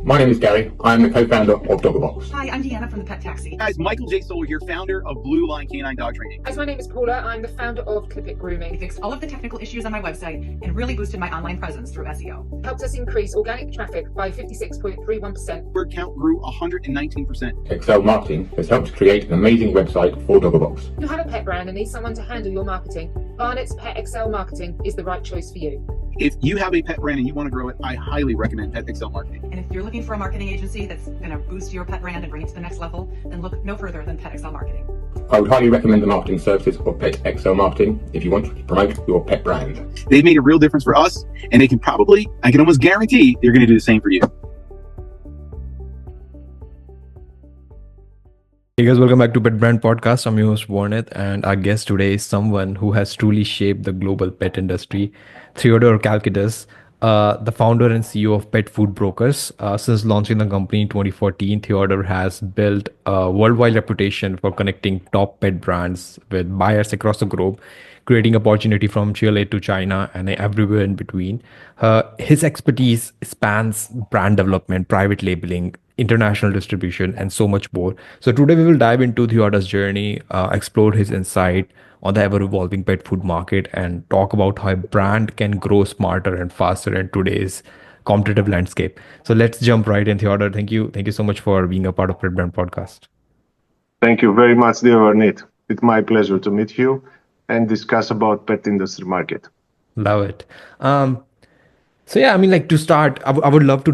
My name is Gary. I'm the co-founder of Doggerbox. Hi, I'm Deanna from the Pet Taxi. Guys, Michael J. Solar here, founder of Blue Line Canine Dog Training. Guys, my name is Paula. I'm the founder of Clip It Grooming. I fixed all of the technical issues on my website and really boosted my online presence through SEO. Helped us increase organic traffic by 56.31%. Word count grew 119%. Excel Marketing has helped create an amazing website for Doggerbox. If you have a pet brand and need someone to handle your marketing, Barnett's Pet Excel Marketing is the right choice for you. If you have a pet brand and you want to grow it, I highly recommend Pet Excel Marketing. And if you're looking for a marketing agency that's going to boost your pet brand and bring it to the next level, then look no further than Pet Excel Marketing. I would highly recommend the marketing services of Pet Excel Marketing if you want to promote your pet brand. They've made a real difference for us, and I can almost guarantee they're going to do the same for you. Hey guys, welcome back to Pet Brand Podcast. I'm your host Warnith, and our guest today is someone who has truly shaped the global pet industry, Theodore Chalkidis, the founder and CEO of Pet Food Brokers. Since launching the company in 2014, Theodore has built a worldwide reputation for connecting top pet brands with buyers across the globe, creating opportunity from Chile to China and everywhere in between. His expertise spans brand development, private labeling, international distribution, and so much more. So today we will dive into Theodore's journey, explore his insight on the ever-evolving pet food market, and talk about how a brand can grow smarter and faster in today's competitive landscape. So let's jump right in, Theodore. Thank you so much for being a part of Pet Brand Podcast. Thank you very much, dear Warnith. It's my pleasure to meet you and discuss about pet industry market. Love it. So yeah, I mean, like to start, I would love to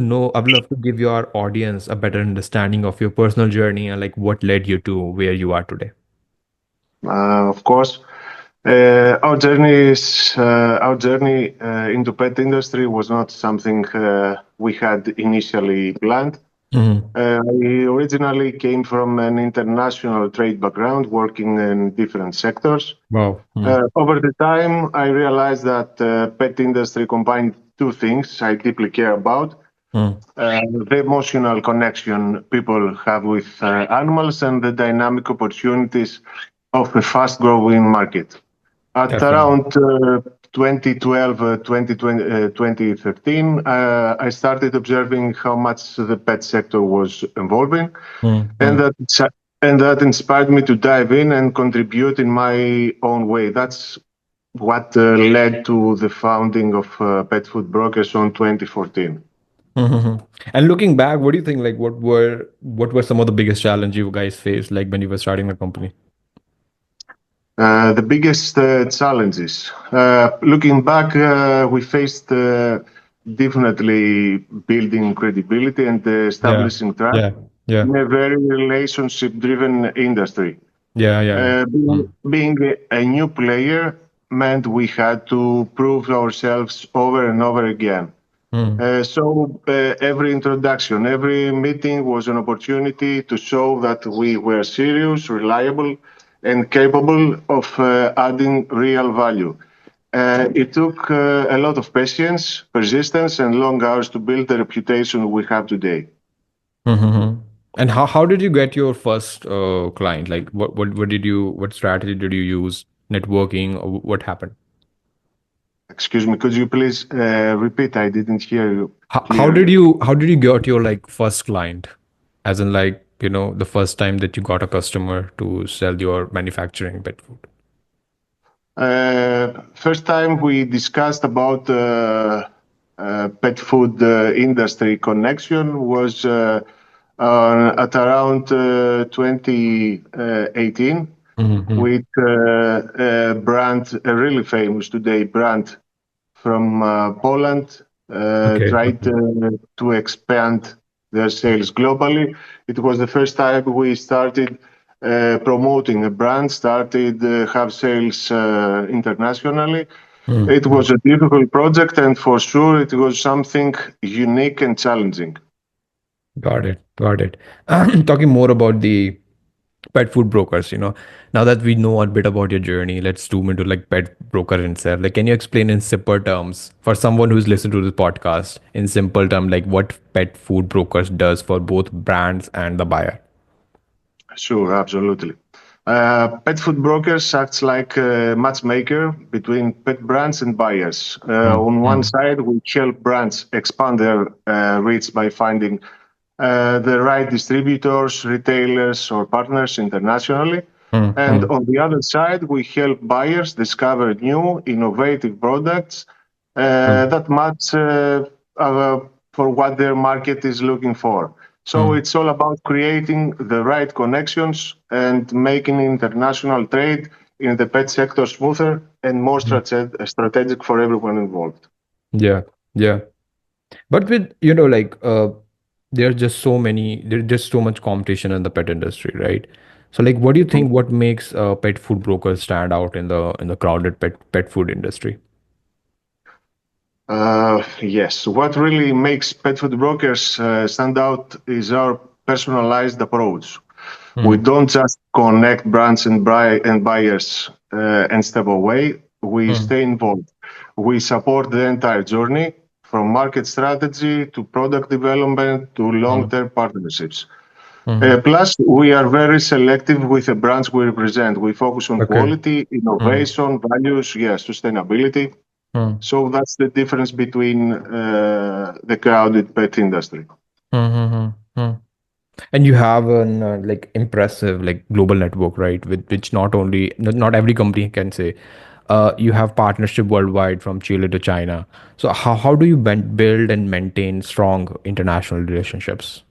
give your audience a better understanding of your personal journey and like what led you to where you are today. Of course, our journey into pet industry was not something we had initially planned. Mm-hmm. I originally came from an international trade background, working in different sectors. Wow. Mm-hmm. Over the time, I realized that pet industry combined two things I deeply care about. The emotional connection people have with animals and the dynamic opportunities of a fast-growing market. At around 2012, 2013, I started observing how much the pet sector was evolving, and that inspired me to dive in and contribute in my own way. That's what led to the founding of Pet Food Brokers on 2014. Mm-hmm. And looking back, what do you think? Like, what were some of the biggest challenges you guys faced, like when you were starting the company? The biggest challenges. Looking back, we faced definitely building credibility and establishing trust in a very relationship-driven industry. Being a new player meant we had to prove ourselves over and over again. So every introduction, every meeting was an opportunity to show that we were serious, reliable, and capable of adding real value. It took a lot of patience, persistence, and long hours to build the reputation we have today. Mm-hmm. And how did you get your first client? Like, what strategy did you use? Networking, or what happened? Excuse me, could you please repeat? I didn't hear you. How did you get your like first client? As in, like, you know, the first time that you got a customer to sell your manufacturing pet food? First time we discussed about pet food industry connection was at around 2018 with a brand, a really famous today brand from Poland, tried to expand their sales globally. It was the first time we started promoting a brand, started have sales internationally. It was a difficult project, and for sure it was something unique and challenging. Got it. Talking more about the Pet Food Brokers, you know, now that we know a bit about your journey, let's zoom into like Pet Broker itself. Like, can you explain in simple terms for someone who's listened to this podcast in simple terms, like what Pet Food Brokers does for both brands and the buyer? Sure, absolutely. Pet Food Brokers acts like a matchmaker between pet brands and buyers. On one side, we help brands expand their reach by finding the right distributors, retailers, or partners internationally. And on the other side, we help buyers discover new, innovative products that match for what their market is looking for. So it's all about creating the right connections and making international trade in the pet sector smoother and more strategic for everyone involved. Yeah, yeah. But with, there's just so much competition in the pet industry, right? So like, what do you think, what makes pet food brokers stand out in the crowded pet food industry? Yes, what really makes pet food brokers stand out is our personalized approach. We don't just connect brands and buyers and step away. We stay involved. We support the entire journey from market strategy to product development to long-term partnerships. Plus, we are very selective with the brands we represent. We focus on Okay. quality, innovation, values, yes, sustainability. So that's the difference between the crowded pet industry. And you have an like impressive like global network, right? With which not every company can say. You have partnership worldwide from Chile to China. So how do you build and maintain strong international relationships?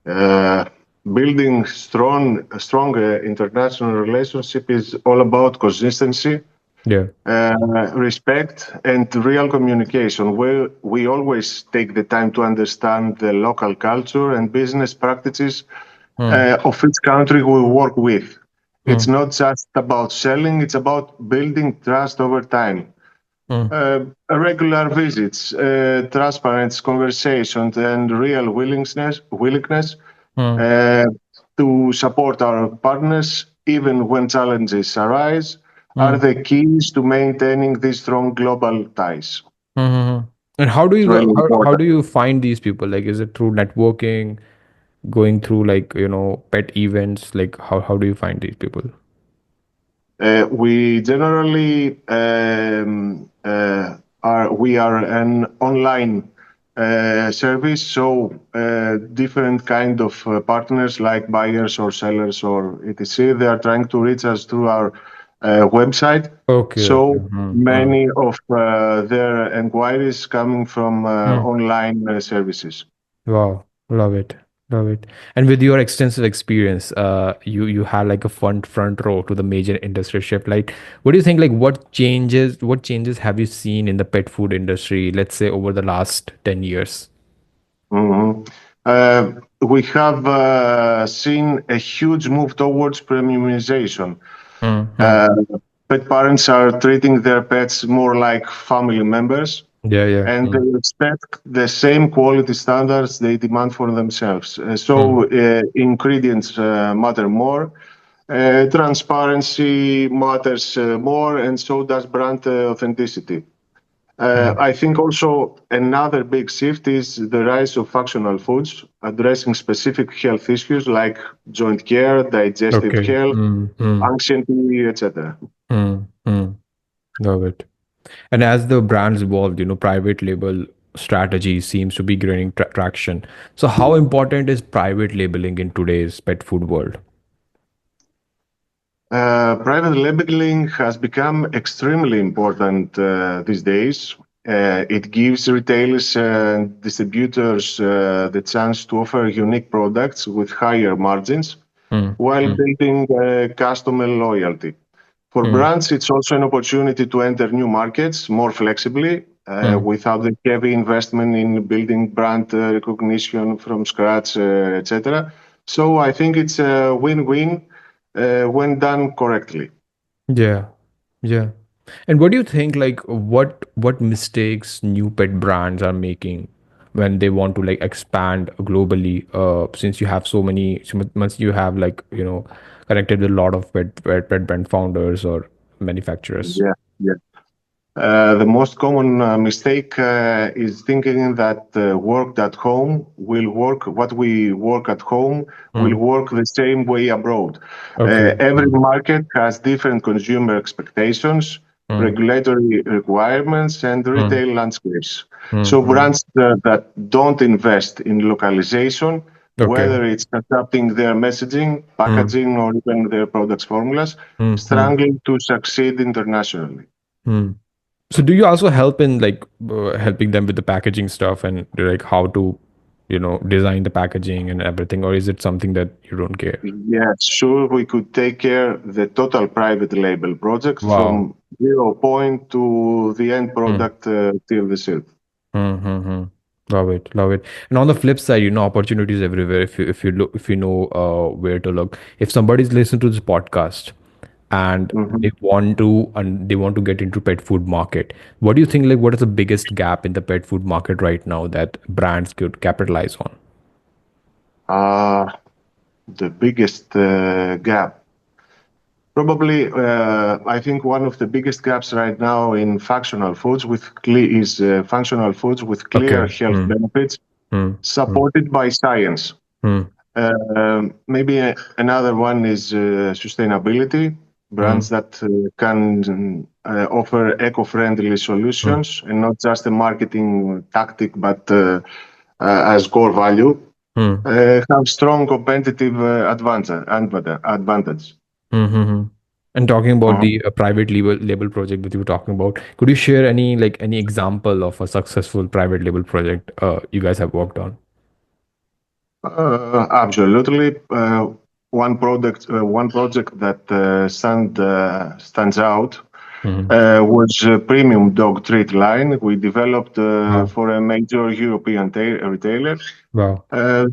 Uh, Building strong international relationship is all about consistency, Yeah. respect, and real communication. We always take the time to understand the local culture and business practices of each country we work with. It's not just about selling; it's about building trust over time. Regular visits, transparent conversations, and real willingness uh, to support our partners, even when challenges arise, are the keys to maintaining these strong global ties. And how do It's you really how important. do you find these people? Like, is it through networking, going through like, pet events? Like, how do you find these people? We generally we are an online service, so different kind of partners like buyers or sellers or etc. They are trying to reach us through our website. Okay, okay. So many of their inquiries coming from online services. Wow, love it, love it. And with your extensive experience, you had like a front row to the major industry shift. Like, what do you think? Like, what changes have you seen in the pet food industry? Let's say over the last 10 years. Mhm. We have seen a huge move towards premiumization. Mm-hmm. Uh, Pet parents are treating their pets more like family members, Yeah, yeah. and they expect the same quality standards they demand for themselves. Mm. Ingredients matter more, transparency matters more, and so does brand authenticity. I think also another big shift is the rise of functional foods addressing specific health issues like joint care, digestive Okay. health, anxiety, etc. Mm, mm. Love it. And as the brands evolved, private label strategy seems to be gaining traction. So, how important is private labeling in today's pet food world? Private labeling has become extremely important these days. It gives retailers and distributors the chance to offer unique products with higher margins Mm, while mm, building customer loyalty. For mm, brands, it's also an opportunity to enter new markets more flexibly mm. without the heavy investment in building brand recognition from scratch, etc. So I think it's a win-win when done correctly. Yeah, yeah. And what do you think, like, what mistakes new pet brands are making when they want to like expand globally? Since you have once you have like, connected with a lot of pet brand founders or manufacturers. Yeah, yeah. The most common mistake is thinking that work at home will work, what we work at home will Mm. work the same way abroad. Okay. Every market has different consumer expectations, regulatory requirements, and mm, retail landscapes. mm, So mm. brands that don't invest in localization, Okay. whether it's adapting their messaging, Mm, packaging, or even their products formulas, mm, mm, struggle to succeed internationally. mm. So do you also help in like helping them with the packaging stuff and like how to, design the packaging and everything, or is it something that you don't care? Yes, sure, we could take care the total private label project Wow. from 0 point to the end Mm, product till the shelf. mm, mm, mm. Love it, love it. And on the flip side, opportunities everywhere. If you look, if you know where to look. If somebody's listening to this podcast and Mhm. they want to get into pet food market, what do you think? Like, what is the biggest gap in the pet food market right now that brands could capitalize on? Uh, the biggest gap. Probably, I think one of the biggest gaps right now in functional foods is functional foods with clear Okay. health Mm, benefits mm, mm, supported by science. mm, Maybe another one is sustainability. mm. Brands that can offer eco-friendly Mm, solutions and not just a marketing tactic, but as core value, mm, have strong competitive advantage. mm. And talking about Uh-huh. the private label project that you were talking about, could you share any example of a successful private label project you guys have worked on? Absolutely. One project that stands out Mm. was a premium dog treat line we developed Wow. for a major European retailer. Wow.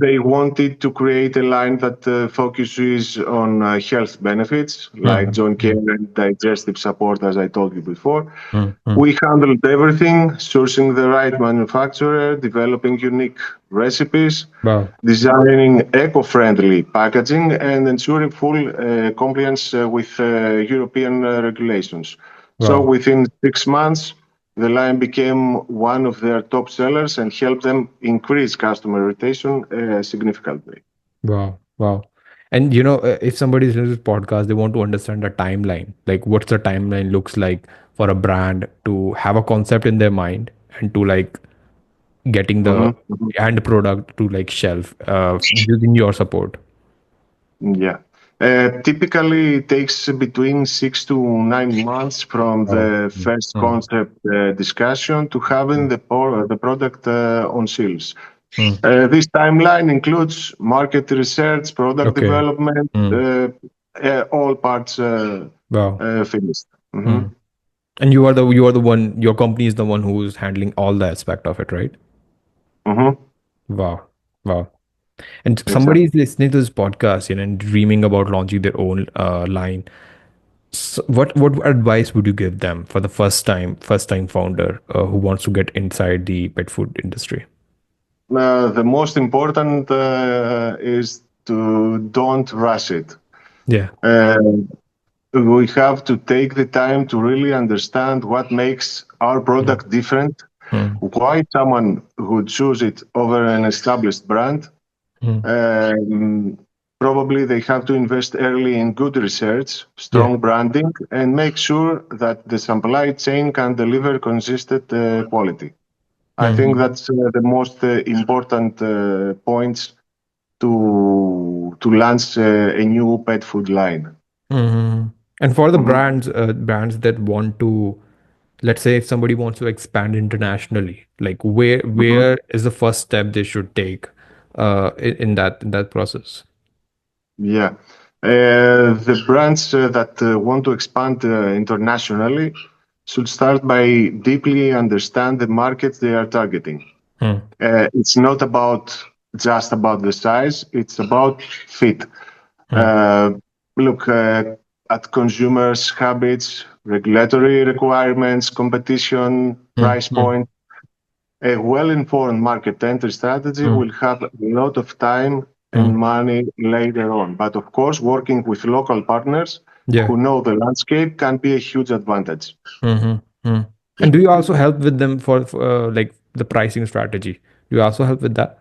They wanted to create a line that focuses on health benefits like Mm, joint care mm, and digestive support, as I told you before. mm, mm. We handled everything, sourcing the right manufacturer, developing unique recipes, Wow. designing eco-friendly packaging, and ensuring full compliance with European regulations. So Wow. within 6 months, the line became one of their top sellers and helped them increase customer retention significantly. Wow. Wow. And if somebody is listening to this podcast, they want to understand the timeline. Like, what's the timeline looks like for a brand to have a concept in their mind and to like getting the Mhm, mhm. end product to like shelf using your support. Yeah. Typically, it takes between 6 to 9 months from Wow. the Mm, first mm, concept discussion to having mm, the product on shelves. mm. This timeline includes market research, product Okay. development, Mm, all parts wow. finished. Mhm, Mm. And you are the one, your company is the one who's handling all the aspect of it, right? mhm, Wow. Wow. And somebody exactly. is listening to this podcast, and dreaming about launching their own line. So what advice would you give them for the first time founder who wants to get inside the pet food industry? The most important is to don't rush it. Yeah. Uh, we have to take the time to really understand what makes our Mm, product different, mm, why someone would choose it over an established brand. mm. Um, Probably they have to invest early in good research, Yeah. strong branding, and make sure that the supply chain can deliver consistent quality. I think Mhm. that's the most important points to launch a new pet food line. And for the Mhm, brands that want to, let's say, if somebody wants to expand internationally, like where mhm. where is the first step they should take in that process? Yeah. The brands that want to expand internationally should start by deeply understand the markets they are targeting. Hmm. It's not just about the size, it's about fit. Hmm. Uh, Look at consumers' habits, regulatory requirements, competition, Hmm. price Hmm. point. A well-informed market entry strategy Hmm. will have a lot of time and Hmm. money later on. But of course, working with local partners Yeah. who know the landscape can be a huge advantage. Hmm. Hmm. Yeah. And do you also help with them for like the pricing strategy? Do you also help with that?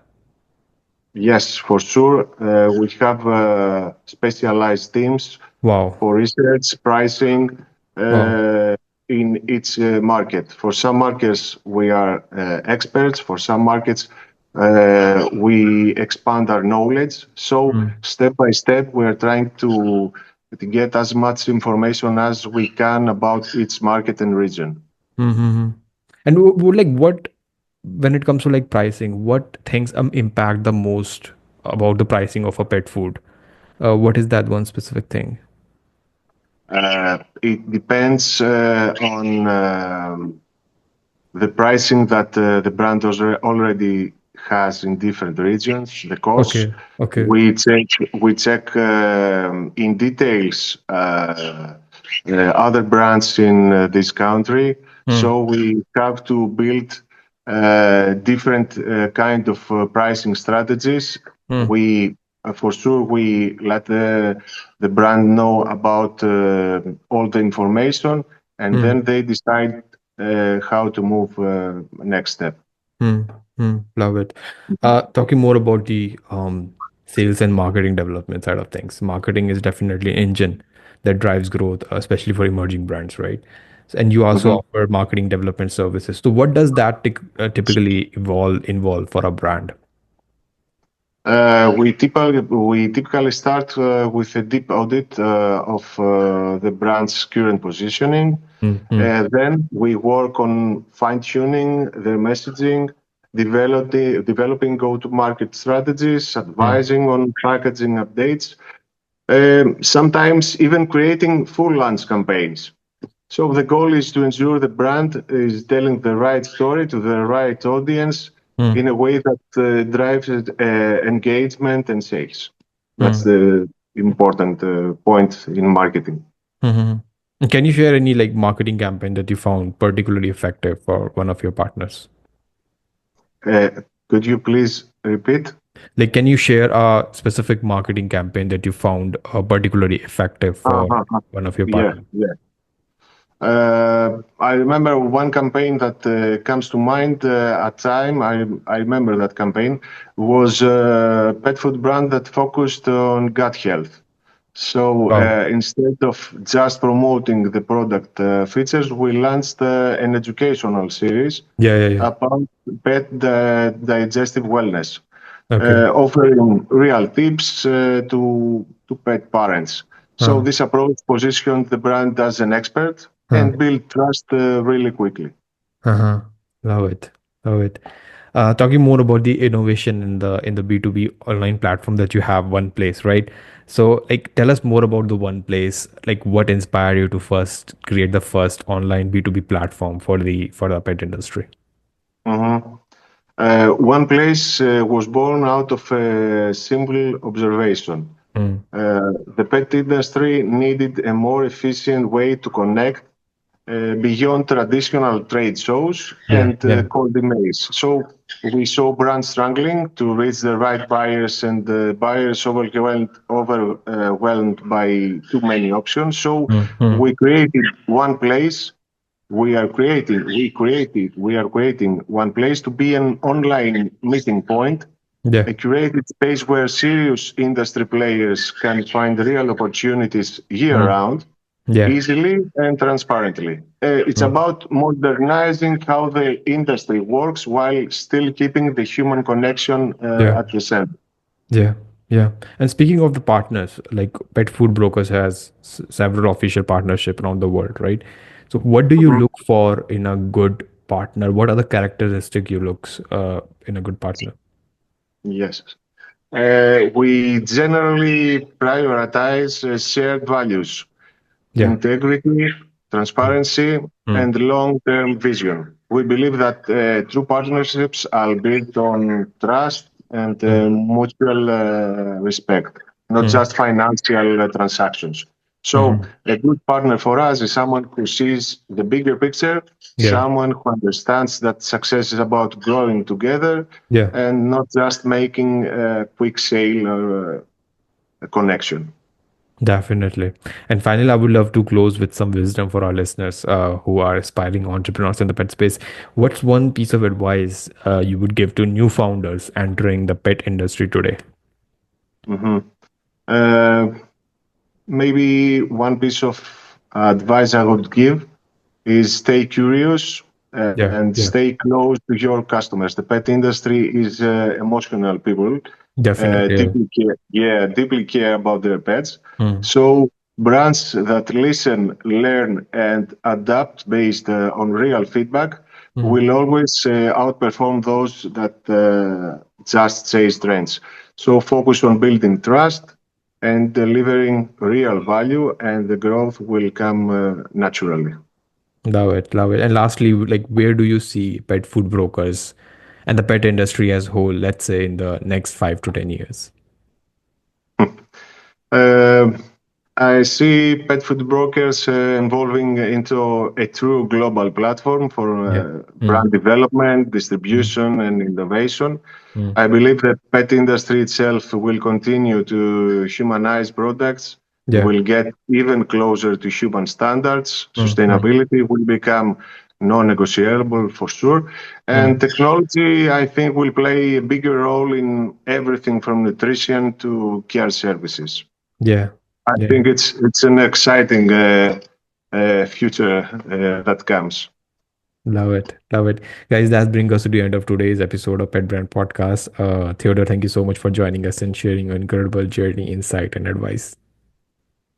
Yes, for sure. We have specialized teams Wow. for research, pricing, Wow. uh, in each market. For some markets, we are experts. For some markets, we expand our knowledge. So step by step, we are trying to get as much information as we can about each market and region. Mm-hmm. And like what, when it comes to like pricing, what things impact the most about the pricing of a pet food? What is that one specific thing? It depends on the pricing that the brand already has in different regions. The costs Okay. Okay. we check in details other brands in this country. So we have to build different kind of pricing strategies. We for sure we let the brand know about all the information, and then they decide how to move next step. Love it. Talking more about the sales and marketing development side of things. Marketing is definitely an engine that drives growth, especially for emerging brands, right? And you also Mhm. offer marketing development services. So what does that typically involve for a brand? We typically start with a deep audit of the brand's current positioning. Then we work on fine-tuning their messaging, developing go-to-market strategies, advising on packaging updates, sometimes even creating full launch campaigns. So the goal is to ensure the brand is telling the right story to the right audience in a way that drives engagement and sales. That's the important point in marketing. Can you share any like marketing campaign that you found particularly effective for one of your partners? Uh, could you please repeat? Like, can you share a specific marketing campaign that you found particularly effective for one of your Yeah, partners? yeah. I remember one campaign that comes to mind at time. I remember that campaign was a pet food brand that focused on gut health. So Wow. instead of just promoting the product features, we launched an educational series Yeah, yeah, yeah. about pet digestive wellness, Okay. offering real tips to pet parents. So Uh, this approach positioned the brand as an expert uh, and built trust really quickly. uh-huh. Love it. Love it. Talking more about the innovation in the B2B online platform that you have, One Place, right? So, like, tell us more about the One Place. Like, what inspired you to first create the first online B2B platform for the pet industry? Mhm. One place was born out of a simple observation. Mm. The pet industry needed a more efficient way to connect beyond traditional trade shows Yeah, and yeah. cold emails. So we saw brands struggling to reach the right buyers, and the buyers overwhelmed by too many options. So Mm. we created one place. We are creating one place to be an online meeting point, Yeah. a curated space where serious industry players can find real opportunities year Mm. round, Yeah. easily and transparently. It's Mm. about modernizing how the industry works while still keeping the human connection Yeah. at the center. Yeah, yeah. And speaking of the partners, like Pet Food Brokers has several official partnership around the world, right? So what do you Mhm. look for in a good partner? What are the characteristic you looks in a good partner? Yes. We generally prioritize shared values, Yeah. integrity, Mm. transparency, Mm. and long-term vision. We believe that true partnerships are built on trust and Mm. mutual respect, not Mm. just financial transactions. So, Mhm. a good partner for us is someone who sees the bigger picture, Yeah. someone who understands that success is about growing together Yeah. and not just making a quick sale or a connection. Definitely. And finally, I would love to close with some wisdom for our listeners who are aspiring entrepreneurs in the pet space. What's one piece of advice you would give to new founders entering the pet industry today? Mhm. Uh, Maybe one piece of advice I would give is stay curious Yeah, and yeah, stay close to your customers. The pet industry is emotional people, definitely. deeply care about their pets. Hmm. So brands that listen, learn, and adapt based on real feedback Hmm. will always outperform those that just chase trends. So focus on building trust and delivering real value, and the growth will come naturally. Love it, love it. And lastly, like, where do you see pet food brokers and the pet industry as whole, let's say in the next 5 to 10 years? Uh, I see pet food brokers evolving into a true global platform for Yeah. Mm, brand development, mm, distribution, and innovation. mm. I believe that pet industry itself will continue to humanize products, Yeah. will get even closer to human standards. Mm, mm, Sustainability will become non-negotiable for sure. And mm. technology, I think, will play a bigger role in everything from nutrition to care services. Yeah. I Yeah. think it's an exciting future that comes. Love it. Love it. Guys, that brings us to the end of today's episode of Pet Brand Podcast. Theodore, thank you so much for joining us and sharing your incredible journey, insight, and advice.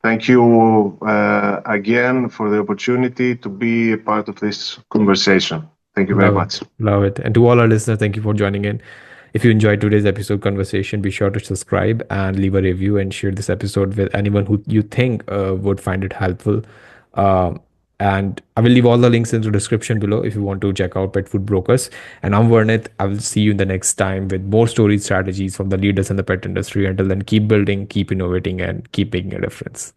Thank you again for the opportunity to be a part of this conversation. Thank you very Love much. it. Love it. And to all our listeners, thank you for joining in. If you enjoyed today's episode conversation, be sure to subscribe and leave a review and share this episode with anyone who you think would find it helpful. And I will leave all the links in the description below if you want to check out Pet Food Brokers. And I'm Vernit. I will see you in the next time with more stories, strategies from the leaders in the pet industry. Until then, keep building, keep innovating, and keep making a difference.